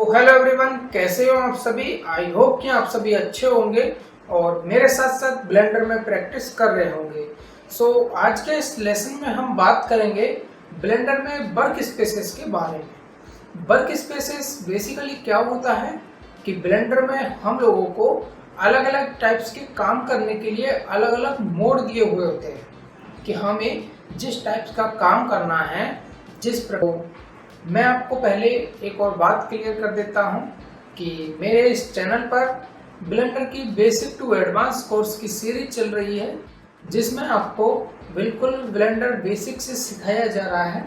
Hello everyone, कैसे हो आप सभी। आई होप कि आप सभी अच्छे होंगे और मेरे साथ साथ ब्लेंडर में प्रैक्टिस कर रहे होंगे। आज के इस लेसन में हम बात करेंगे ब्लेंडर में वर्क स्पेसेस के बारे में। वर्क स्पेसेस बेसिकली क्या होता है कि ब्लेंडर में हम लोगों को अलग अलग टाइप्स के काम करने के लिए अलग अलग मोड दिए हुए होते हैं कि हमें जिस टाइप्स का काम करना है, जिस प्रकार। मैं आपको पहले एक और बात क्लियर कर देता हूं कि मेरे इस चैनल पर ब्लेंडर की बेसिक टू एडवांस कोर्स की सीरीज चल रही है, जिसमें आपको बिल्कुल ब्लेंडर बेसिक से सिखाया जा रहा है।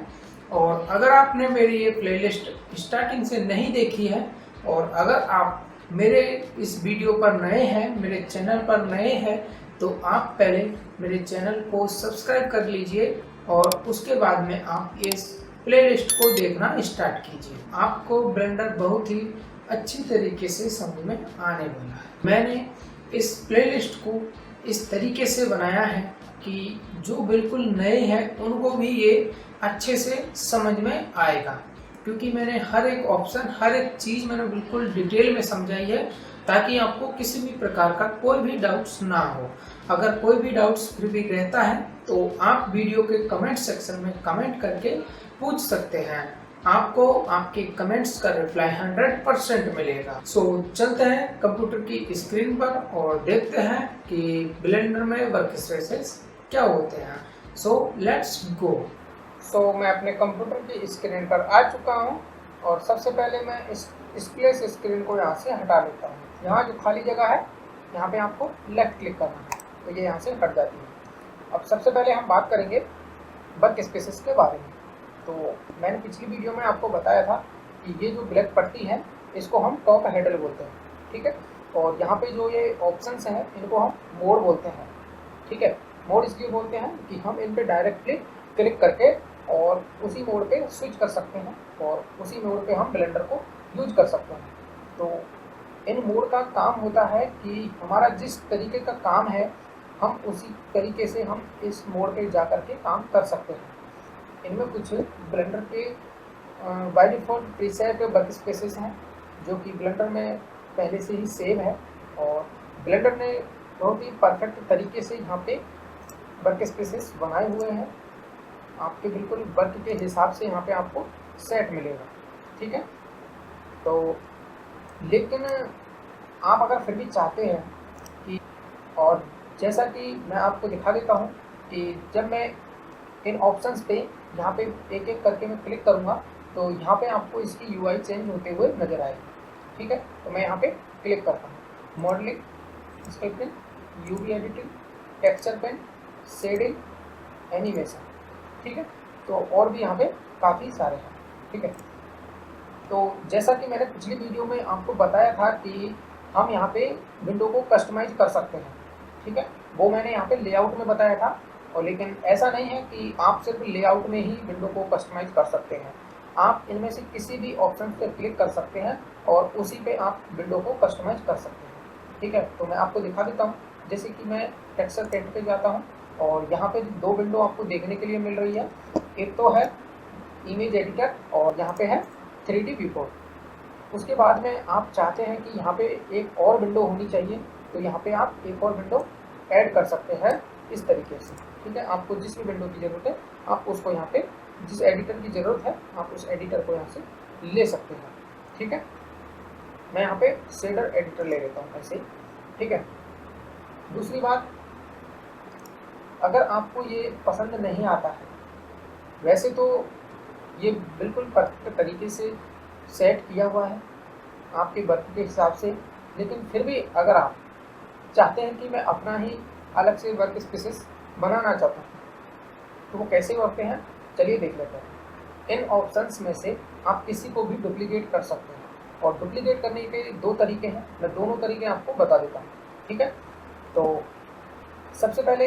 और अगर आपने मेरी ये प्लेलिस्ट स्टार्टिंग से नहीं देखी है और अगर आप मेरे इस वीडियो पर नए हैं, मेरे चैनल पर नए हैं, तो आप पहले मेरे चैनल को सब्सक्राइब कर लीजिए और उसके बाद में आप इस प्लेलिस्ट को देखना स्टार्ट कीजिए। आपको ब्लेंडर बहुत ही अच्छी तरीके से समझ में आने वाला है। मैंने इस प्लेलिस्ट को इस तरीके से बनाया है कि जो बिल्कुल नए हैं उनको भी ये अच्छे से समझ में आएगा, क्योंकि मैंने हर एक ऑप्शन, हर एक चीज़ मैंने बिल्कुल डिटेल में समझाई है, ताकि आपको किसी भी प्रकार का कोई भी डाउट्स ना हो। अगर कोई भी डाउट्स फिर भी रहता है तो आप वीडियो के कमेंट सेक्शन में कमेंट करके पूछ सकते हैं। आपको आपके कमेंट्स का रिप्लाई 100% मिलेगा। चलते हैं कंप्यूटर की स्क्रीन पर और देखते हैं कि ब्लेंडर में वर्क स्पेसेस क्या होते हैं। Let's go. मैं अपने कंप्यूटर की स्क्रीन पर आ चुका हूं और सबसे पहले मैं इस डिस्प्ले स्क्रीन को यहाँ से हटा लेता हूँ। यहाँ जो खाली जगह है, यहाँ पे आपको लेफ्ट क्लिक करना है तो ये यहाँ से हट जाती है। अब सबसे पहले हम बात करेंगे वर्क स्पेसेस के बारे में। तो मैंने पिछली वीडियो में आपको बताया था कि ये जो ब्लैक पट्टी है इसको हम टॉप हैंडल बोलते हैं, ठीक है। और यहाँ पे जो ये ऑप्शंस हैं इनको हम मोड बोलते हैं, ठीक है। मोड इसलिए बोलते हैं कि हम इन पे डायरेक्टली क्लिक करके और उसी मोड पे स्विच कर सकते हैं और उसी मोड पे हम ब्लेंडर को यूज कर सकते हैं। तो इन मोड का काम होता है कि हमारा जिस तरीके का काम है हम उसी तरीके से हम इस मोड पे जा कर के काम कर सकते हैं। इनमें कुछ ब्लेंडर के by default preset work spaces हैं जो कि ब्लेंडर में पहले से ही सेव है और ब्लेंडर ने बहुत ही परफेक्ट तरीके से यहाँ पे वर्क स्पेसेस बनाए हुए हैं। आपके बिल्कुल वर्क के हिसाब से यहाँ पे आपको सेट मिलेगा, ठीक है। तो लेकिन आप अगर फिर भी चाहते हैं कि, और जैसा कि मैं आपको दिखा देता हूँ कि जब मैं इन ऑप्शंस पे यहाँ पे एक एक करके मैं क्लिक करूँगा तो यहाँ पे आपको इसकी यूआई चेंज होते हुए नज़र आएगी, ठीक है। तो मैं यहाँ पे क्लिक करता हूँ, modelling, scripting, UV editing, texture paint, shading, animation, ठीक है। तो और भी यहाँ पे काफ़ी सारे हैं, ठीक है। तो जैसा कि मैंने पिछली वीडियो में आपको बताया था कि हम यहाँ पे विंडो को कस्टमाइज कर सकते हैं, ठीक है। वो मैंने यहाँ पे लेआउट में बताया था। और लेकिन ऐसा नहीं है कि आप सिर्फ लेआउट में ही विंडो को कस्टमाइज कर सकते हैं। आप इनमें से किसी भी ऑप्शन पे क्लिक कर सकते हैं और उसी पे आप विंडो को कस्टमाइज कर सकते हैं, ठीक है। तो मैं आपको दिखा देता हूँ। जैसे कि मैं टेक्सचर पेंट पे जाता हूँ और यहाँ पे दो विंडो आपको देखने के लिए मिल रही है। एक तो है इमेज एडिटर और यहाँ पे है 3D व्यूपोर्ट। उसके बाद में आप चाहते हैं कि यहाँ पे एक और विंडो होनी चाहिए, तो यहाँ पे आप एक और विंडो ऐड कर सकते हैं इस तरीके से, ठीक है। आपको जिस भी विंडो की ज़रूरत है आप उसको यहाँ पे, जिस एडिटर की ज़रूरत है आप उस एडिटर को यहाँ से ले सकते हैं, ठीक है। मैं यहाँ पे शेडर एडिटर ले लेता हूँ ऐसे ही, ठीक है। दूसरी बात, अगर आपको ये पसंद नहीं आता है, वैसे तो ये बिल्कुल परफेक्ट तरीके से सेट किया हुआ है आपके वर्क के हिसाब से, लेकिन फिर भी अगर आप चाहते हैं कि मैं अपना ही अलग से वर्क स्पेसेस बनाना चाहता हूँ तो वो कैसे होते हैं, चलिए देख लेते हैं। इन ऑप्शंस में से आप किसी को भी डुप्लीकेट कर सकते हैं और डुप्लीकेट करने के दो तरीके हैं। मैं दोनों तरीके आपको बता देता हूँ, ठीक है। तो सबसे पहले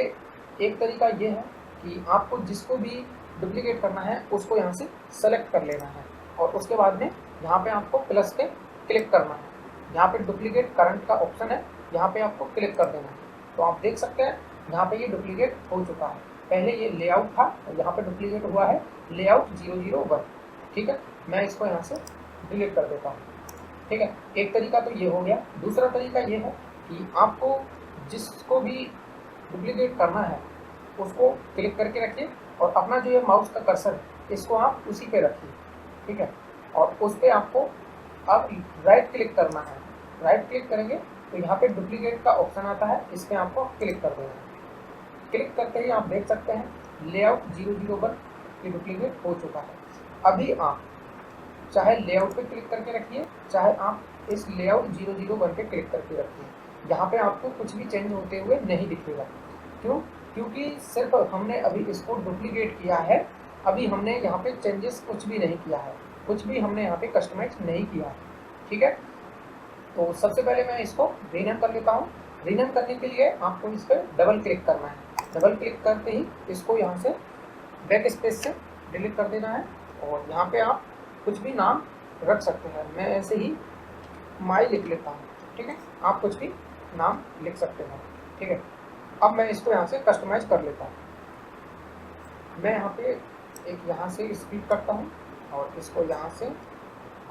एक तरीका ये है कि आपको जिसको भी डुप्लीकेट करना है उसको यहाँ से सेलेक्ट कर लेना है और उसके बाद में यहाँ पे आपको प्लस पे क्लिक करना है। यहाँ पे डुप्लीकेट करंट का ऑप्शन है, यहाँ पे आपको क्लिक कर देना है। तो आप देख सकते हैं यहाँ पे ये डुप्लीकेट हो चुका है। पहले ये लेआउट था, यहाँ पे डुप्लीकेट हुआ है लेआउट 001, ठीक है। मैं इसको यहाँ से डिलीट कर देता हूँ, ठीक है। एक तरीका तो ये हो गया। दूसरा तरीका ये है कि आपको जिसको भी डुप्लीकेट करना है उसको क्लिक करके रखिए और अपना जो ये माउस का कर्सर है इसको आप उसी पे रखिए, ठीक है। और उस पर आपको अब राइट क्लिक करना है। राइट क्लिक करेंगे तो यहाँ पे डुप्लीकेट का ऑप्शन आता है, इस पर आपको क्लिक कर देना है। क्लिक करते ही आप देख सकते हैं लेआउट 001 की डुप्लीकेट हो चुका है। अभी आप चाहे लेआउट पे क्लिक करके रखिए, चाहे आप इस लेआउट 001 पे क्लिक करके रखिए, यहाँ पे आपको कुछ भी चेंज होते हुए नहीं दिखेगा। क्यों? क्योंकि सिर्फ हमने अभी इसको डुप्लीकेट किया है, अभी हमने यहाँ पे चेंजेस कुछ भी नहीं किया है, कुछ भी हमने यहाँ पे कस्टमाइज नहीं किया है, ठीक है। तो सबसे पहले मैं इसको रीनेम कर लेता हूँ। रीनेम करने के लिए आपको इस पर डबल क्लिक करना है। डबल क्लिक करते ही इसको यहाँ से बैक स्पेस से डिलीट कर देना है और यहाँ पे आप कुछ भी नाम रख सकते हैं। मैं ऐसे ही माई लिख लेता हूँ, ठीक है। आप कुछ भी नाम लिख सकते हैं, ठीक है। अब मैं इसको यहाँ से कस्टमाइज कर लेता हूँ। मैं यहाँ पे एक यहाँ से स्प्लिट करता हूँ और इसको यहाँ से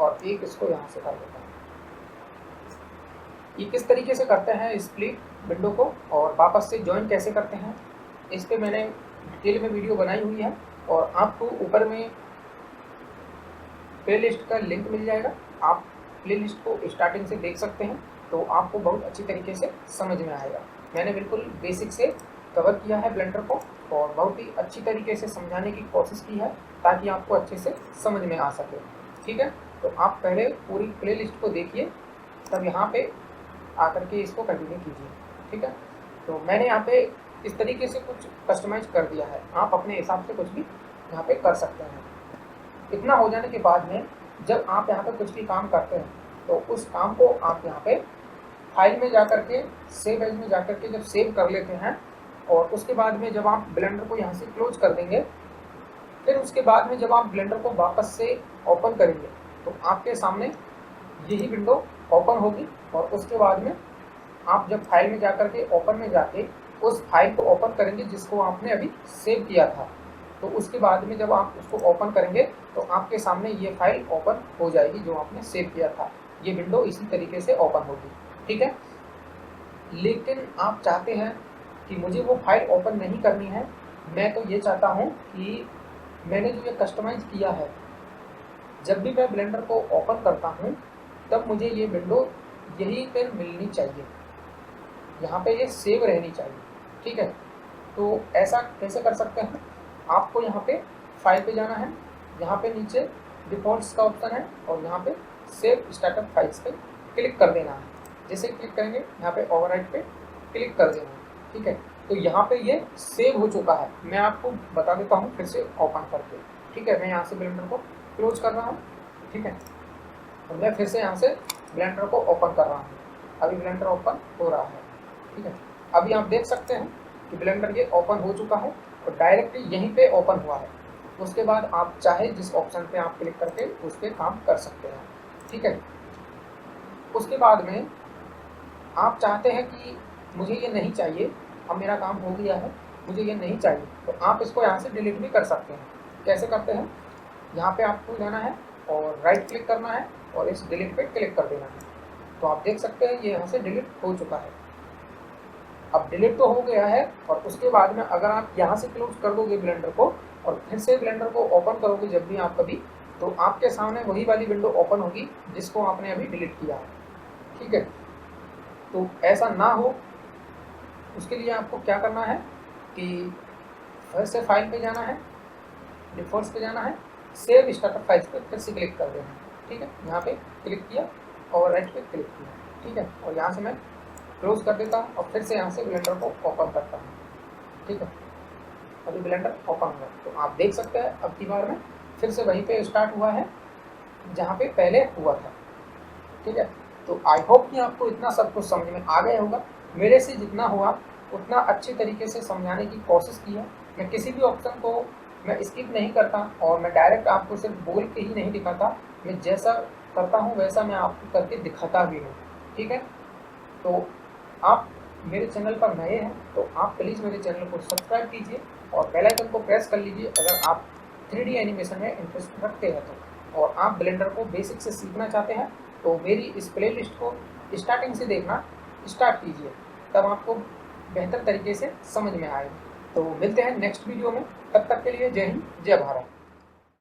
और एक इसको यहाँ से कर देता हूँ। ये किस तरीके से करते हैं स्प्लिट विंडो को और वापस से ज्वाइन कैसे करते हैं, इस पर मैंने डिटेल में वीडियो बनाई हुई है और आपको ऊपर में प्लेलिस्ट का लिंक मिल जाएगा। आप प्लेलिस्ट को स्टार्टिंग से देख सकते हैं तो आपको बहुत अच्छी तरीके से समझ में आएगा। मैंने बिल्कुल बेसिक से कवर किया है ब्लेंडर को और बहुत ही अच्छी तरीके से समझाने की कोशिश की है ताकि आपको अच्छे से समझ में आ सके, ठीक है। तो आप पहले पूरी प्लेलिस्ट को देखिए, तब यहाँ पे आकर के इसको कंटिन्यू कीजिए, ठीक है। तो मैंने यहाँ पे इस तरीके से कुछ कस्टमाइज कर दिया है, आप अपने हिसाब से कुछ भी यहाँ पे कर सकते हैं। इतना हो जाने के बाद में जब आप यहाँ पे कुछ भी काम करते हैं तो उस काम को आप यहाँ पे फाइल में जा करके सेव एज में जा करके जब सेव कर लेते हैं और उसके बाद में जब आप ब्लेंडर को यहाँ से क्लोज कर देंगे, फिर उसके बाद में जब आप ब्लेंडर को वापस से ओपन करेंगे तो आपके सामने यही विंडो ओपन होगी और उसके बाद में आप जब फाइल में जा करके ओपन में जाके उस फाइल को ओपन करेंगे जिसको आपने अभी सेव किया था, तो उसके बाद में जब आप उसको ओपन करेंगे तो आपके सामने ये फाइल ओपन हो जाएगी जो आपने सेव किया था। ये विंडो इसी तरीके से ओपन होगी, ठीक है। लेकिन आप चाहते हैं कि मुझे वो फाइल ओपन नहीं करनी है, मैं तो ये चाहता हूँ कि मैंने जो ये कस्टमाइज किया है, जब भी मैं ब्लेंडर को ओपन करता हूँ तब मुझे ये विंडो यहीं पर मिलनी चाहिए, यहाँ पे ये सेव रहनी चाहिए, ठीक है। तो ऐसा कैसे कर सकते हैं? आपको यहाँ पे फाइल पे जाना है, यहाँ पे नीचे डिफ़ॉल्ट्स का ऑप्शन है और यहाँ पे सेव स्टार्टअप फाइल्स पे क्लिक कर देना है। जैसे क्लिक करेंगे यहाँ पे ओवरराइट पे क्लिक कर देना है, ठीक है। तो यहाँ पे ये सेव हो चुका है। मैं आपको बता देता हूँ फिर से ओपन करके, ठीक है। मैं यहाँ से ब्लेंडर को क्लोज कर रहा हूँ, ठीक है। और मैं फिर से यहाँ से ब्लेंडर को ओपन कर रहा हूँ। अभी ब्लेंडर ओपन हो रहा है, ठीक है। अभी आप देख सकते हैं कि ब्लेंडर ये ओपन हो चुका है और डायरेक्टली यहीं पे ओपन हुआ है। उसके बाद आप चाहे जिस ऑप्शन पे आप क्लिक करके उस पर काम कर सकते हैं, ठीक है। उसके बाद में आप चाहते हैं कि मुझे ये नहीं चाहिए, अब मेरा काम हो गया है, मुझे ये नहीं चाहिए, तो आप इसको यहाँ से डिलीट भी कर सकते हैं। कैसे करते हैं? यहाँ पे आपको जाना है और राइट क्लिक करना है और इस डिलीट पे क्लिक कर देना है। तो आप देख सकते हैं ये यहाँ से डिलीट हो चुका है। अब डिलीट तो हो गया है और उसके बाद में अगर आप यहाँ से क्लोज कर दोगे ब्लेंडर को और फिर से ब्लेंडर को ओपन करोगे जब भी आप कभी, तो आपके सामने वही वाली विंडो ओपन होगी जिसको आपने अभी डिलीट किया है, ठीक है। तो ऐसा ना हो उसके लिए आपको क्या करना है कि फिर से फाइल पे जाना है, डिफ़ॉल्ट्स पे जाना है, सेव स्टार्टअप फाइल्स पे फिर से क्लिक कर देना है, ठीक है। यहाँ पे क्लिक किया और राइट पे क्लिक किया, ठीक है। और यहाँ से मैं क्लोज कर देता हूँ और फिर से यहाँ से ब्लेंडर को ओपन करता हूँ, ठीक है। अभी ब्लेंडर ओपन हुआ तो आप देख सकते हैं अब की बार में फिर से वहीं पे स्टार्ट हुआ है जहाँ पे पहले हुआ था, ठीक है। तो आई होप कि आपको इतना सब कुछ समझ में आ गया होगा। मेरे से जितना हुआ उतना अच्छे तरीके से समझाने की कोशिश की है। मैं किसी भी ऑप्शन को मैं स्किप नहीं करता और मैं डायरेक्ट आपको सिर्फ बोल के ही नहीं दिखाता, मैं जैसा करता हूँ वैसा मैं आपको करके दिखाता भी हूँ, ठीक है। तो आप मेरे चैनल पर नए हैं तो आप प्लीज़ मेरे चैनल को सब्सक्राइब कीजिए और बेल आइकन को प्रेस कर लीजिए अगर आप 3D एनिमेशन में इंटरेस्ट रखते हैं तो, और आप ब्लेंडर को बेसिक से सीखना चाहते हैं तो मेरी इस प्लेलिस्ट को स्टार्टिंग से देखना स्टार्ट कीजिए, तब आपको बेहतर तरीके से समझ में आएगी। तो मिलते हैं नेक्स्ट वीडियो में, तब तक के लिए जय हिंद जय भारत।